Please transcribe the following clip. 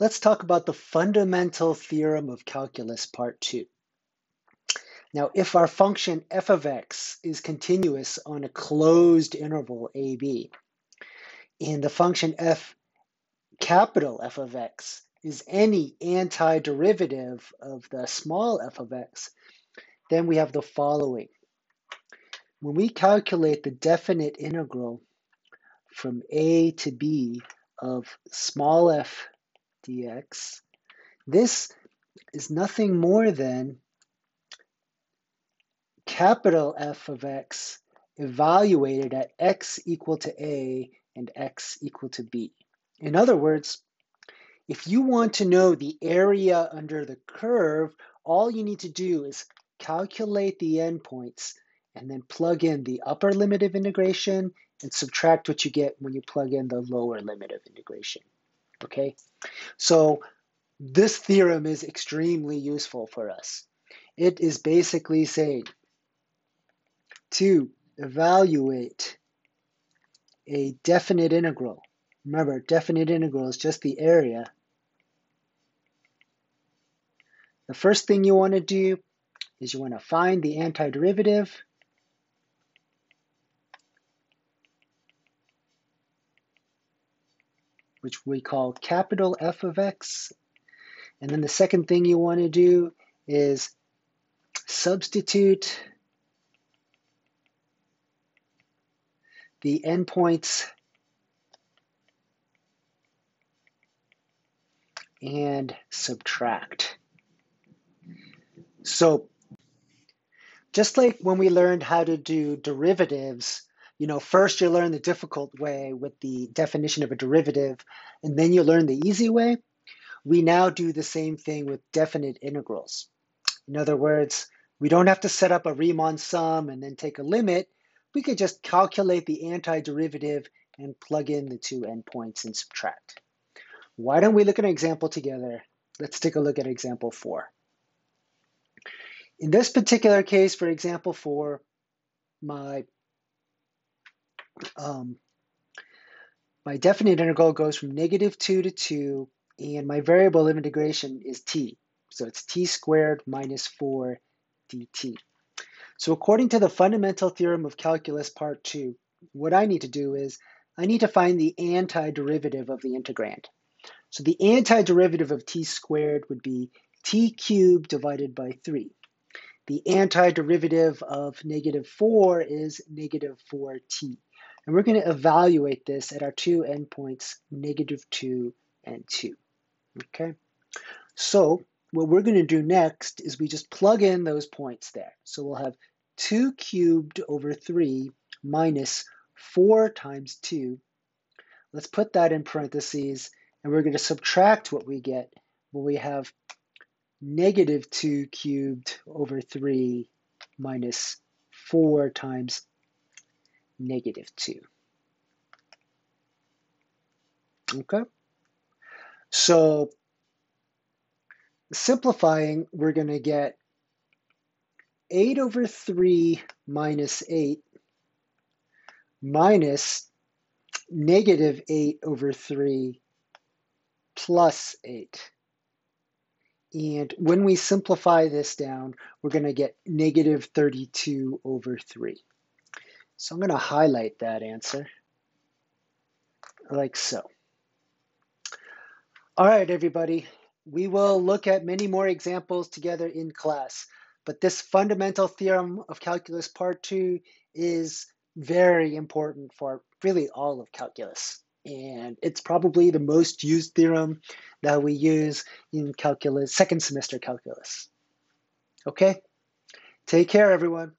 Let's talk about the Fundamental Theorem of Calculus, Part 2. Now, if our function f of x is continuous on a closed interval ab, and the function capital F of x is any antiderivative of the small f of x, then we have the following. When we calculate the definite integral from a to b of small f dx, this is nothing more than capital F of x evaluated at x equal to a and x equal to b. In other words, if you want to know the area under the curve, all you need to do is calculate the endpoints and then plug in the upper limit of integration and subtract what you get when you plug in the lower limit of integration. Okay, so this theorem is extremely useful for us. It is basically saying to evaluate a definite integral. Remember, definite integral is just the area. The first thing you want to do is you want to find the antiderivative. Which we call capital F of x. And then the second thing you want to do is substitute the endpoints and subtract. So just like when we learned how to do derivatives, first you learn the difficult way with the definition of a derivative, and then you learn the easy way. We now do the same thing with definite integrals. In other words, we don't have to set up a Riemann sum and then take a limit. We could just calculate the antiderivative and plug in the two endpoints and subtract. Why don't we look at an example together? Let's take a look at example 4. In this particular case, for example 4, my definite integral goes from -2 to 2, and my variable of integration is t. So it's t squared minus 4 dt. So according to the Fundamental Theorem of Calculus, Part 2, what I need to do is I need to find the antiderivative of the integrand. So the antiderivative of t squared would be t cubed divided by 3. The antiderivative of -4 is -4t. And we're going to evaluate this at our two endpoints, -2 and 2. Okay? So what we're going to do next is we just plug in those points there. So we'll have 2 cubed over 3 minus 4 times 2. Let's put that in parentheses, and we're going to subtract what we get when we have -2 cubed over 3 minus 4 times -2. Okay? So simplifying, we're going to get 8 over 3 minus 8 minus -8 over 3 plus 8. And when we simplify this down, we're going to get -32 over 3. So I'm going to highlight that answer like so. All right, everybody. We will look at many more examples together in class, but this Fundamental Theorem of Calculus Part 2 is very important for really all of calculus. And it's probably the most used theorem that we use in calculus, second semester calculus. Okay? Take care, everyone.